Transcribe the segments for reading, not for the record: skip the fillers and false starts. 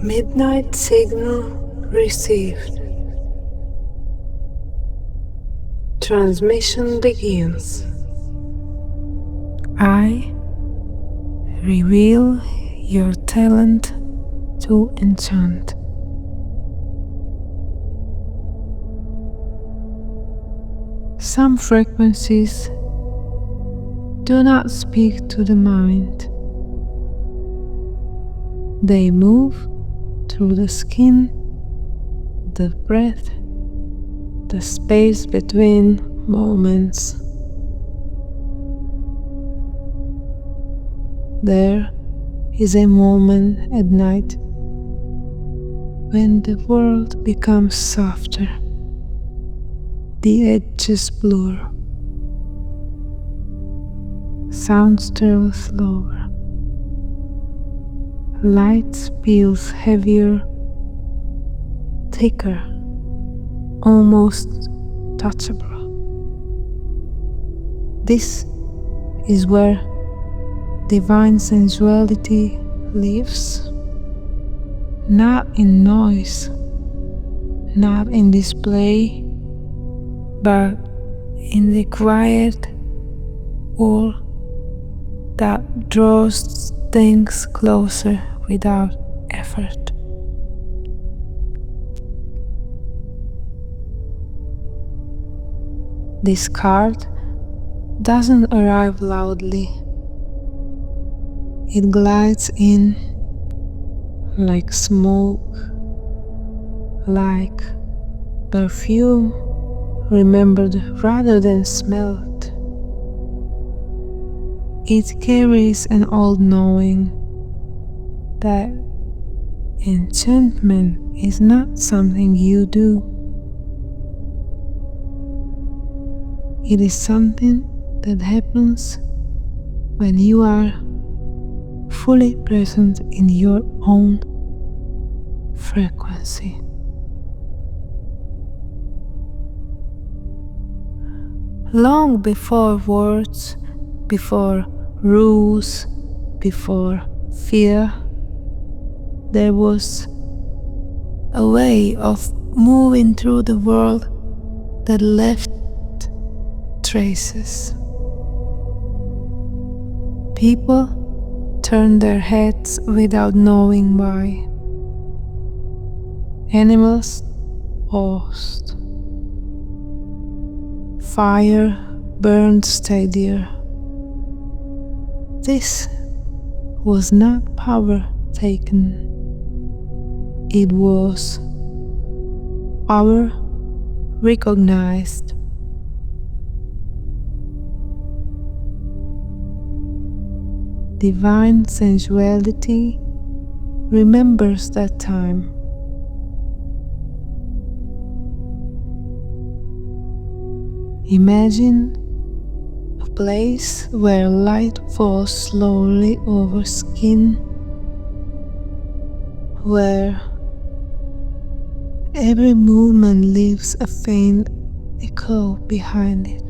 Midnight signal received. Transmission begins. I reveal your talent to enchant. Some frequencies do not speak to the mind. They move through the skin, the breath, the space between moments. There is a moment at night when the world becomes softer, the edges blur, sounds travel slower, light feels heavier, thicker, almost touchable. This is where divine sensuality lives, not in noise, not in display, but in the quiet wall that draws things closer without effort. This card doesn't arrive loudly. It glides in like smoke, like perfume remembered rather than smelled. It carries an old knowing that enchantment is not something you do. It is something that happens when you are fully present in your own frequency. Long before words, before rules, before fear, there was a way of moving through the world that left traces. People turned their heads without knowing why. Animals paused. Fire burned steadier. This was not power taken. It was power recognized. Divine sensuality remembers that time. Imagine a place where light falls slowly over skin, where every movement leaves a faint echo behind it.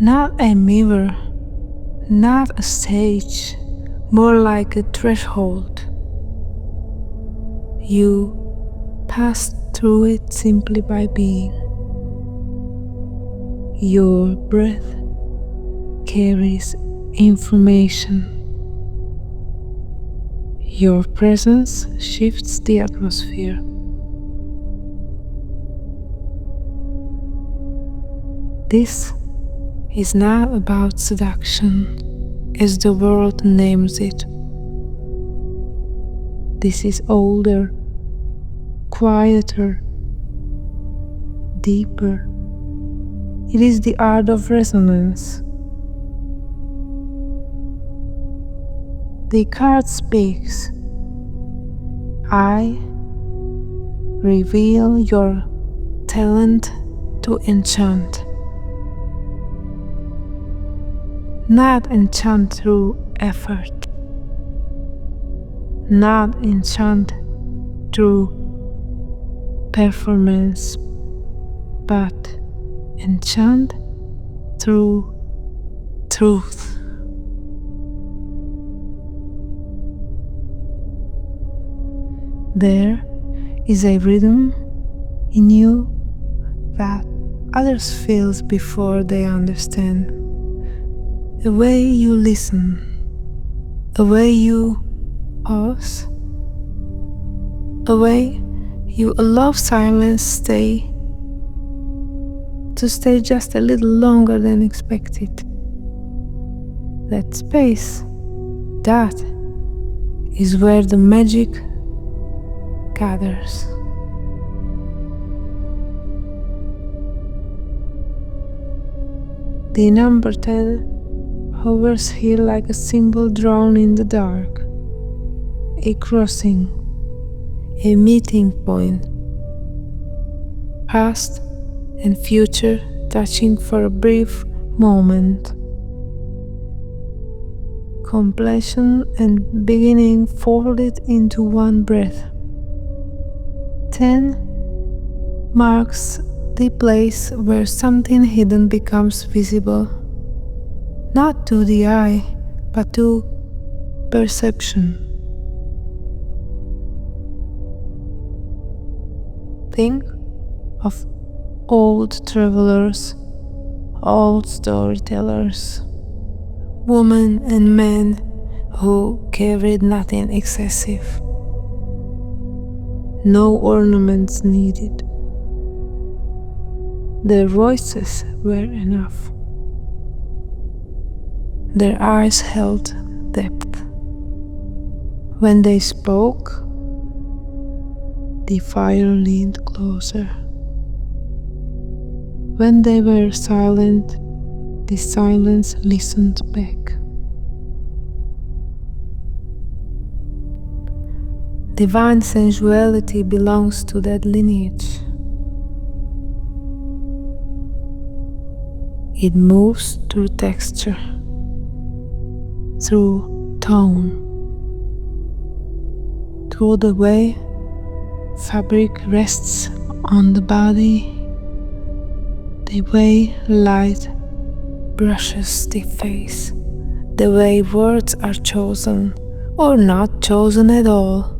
Not a mirror, not a stage, more like a threshold. You pass through it simply by being. Your breath carries information. Your presence shifts the atmosphere. This is not about seduction, as the world names it. This is older, quieter, deeper. It is the art of resonance. The card speaks. I reveal your talent to enchant. Not enchant through effort. Not enchant through performance, but enchant through truth. There is a rhythm in you that others feel before they understand. A way you listen, a way you pause, a way you allow silence to stay just a little longer than expected. That space, that is where the magic gathers. The number 10 hovers here like a symbol drawn in the dark, a crossing, a meeting point, past and future touching for a brief moment. Completion and beginning folded into one breath. 10 marks the place where something hidden becomes visible, not to the eye, but to perception. Think of old travelers, old storytellers, women and men who carried nothing excessive, no ornaments needed. Their voices were enough. Their eyes held depth. When they spoke, the fire leaned closer. When they were silent, the silence listened back. Divine sensuality belongs to that lineage. It moves through texture, through tone, through the way fabric rests on the body, the way light brushes the face, the way words are chosen or not chosen at all.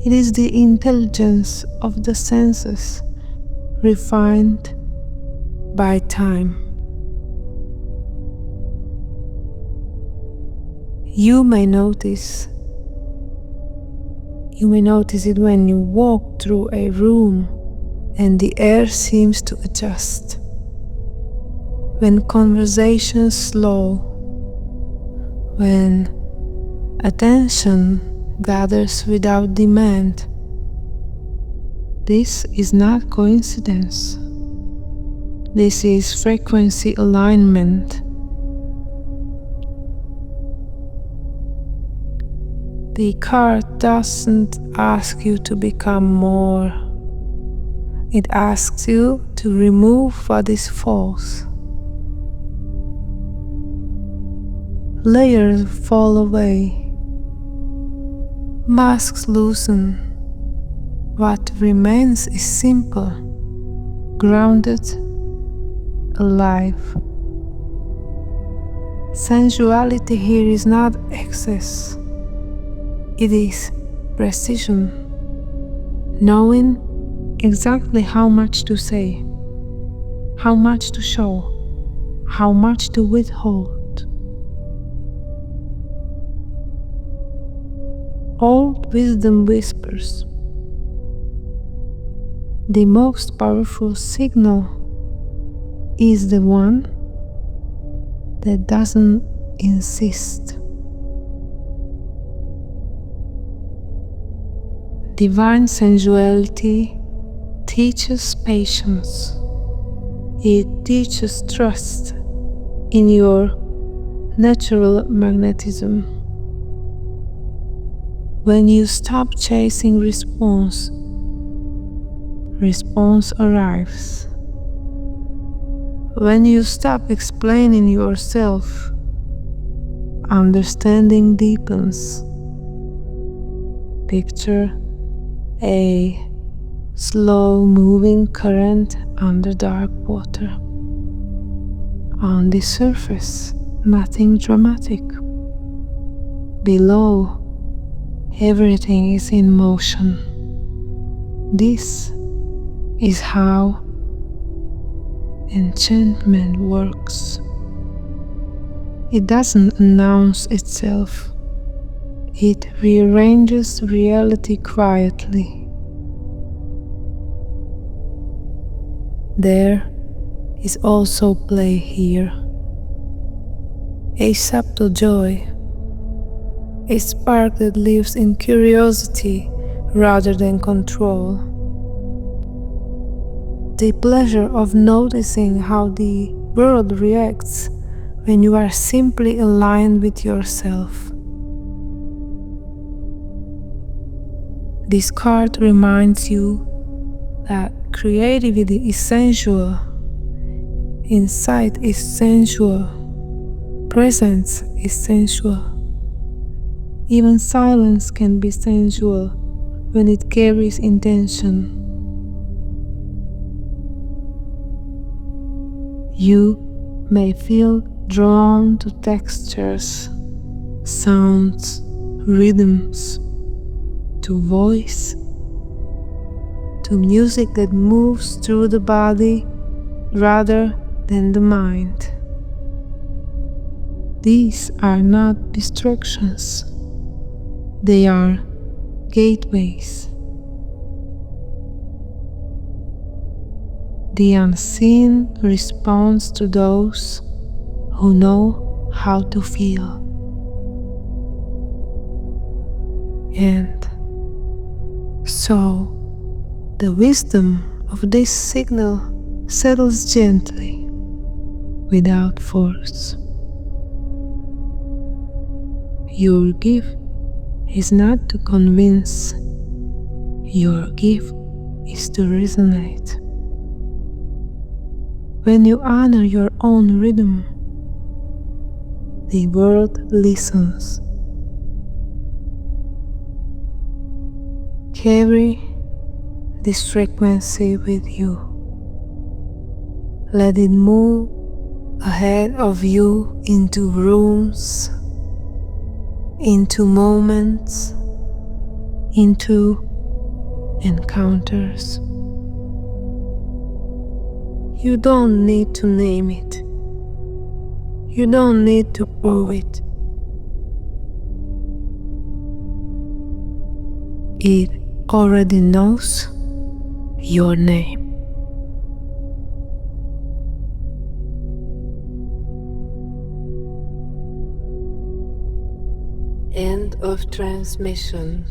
It is the intelligence of the senses refined by time. You may notice it when you walk through a room and the air seems to adjust. When conversations slow, when attention gathers without demand. This is not coincidence. This is frequency alignment. The card doesn't ask you to become more. It asks you to remove what is false. Layers fall away. Masks loosen. What remains is simple, grounded, alive. Sensuality here is not excess. It is precision, knowing exactly how much to say, how much to show, how much to withhold. Old wisdom whispers. The most powerful signal is the one that doesn't insist. Divine sensuality teaches patience. It teaches trust in your natural magnetism. When you stop chasing response arrives. When you stop explaining yourself, understanding deepens. Picture a slow-moving current under dark water. On the surface, nothing dramatic. Below, Everything is in motion. This is how enchantment works. It doesn't announce itself. It rearranges reality quietly. There is also play here. A subtle joy. A spark that lives in curiosity rather than control. The pleasure of noticing how the world reacts when you are simply aligned with yourself. This card reminds you that creativity is sensual, insight is sensual, presence is sensual. Even silence can be sensual when it carries intention. You may feel drawn to textures, sounds, rhythms, to voice, to music that moves through the body rather than the mind. These are not distractions, they are gateways. The unseen responds to those who know how to feel. And so, the wisdom of this signal settles gently, without force. Your gift is not to convince, your gift is to resonate. When you honor your own rhythm, the world listens. Carry this frequency with you. Let it move ahead of you into rooms, into moments, into encounters. You don't need to name it. You don't need to prove it. It already knows your name. End of transmission.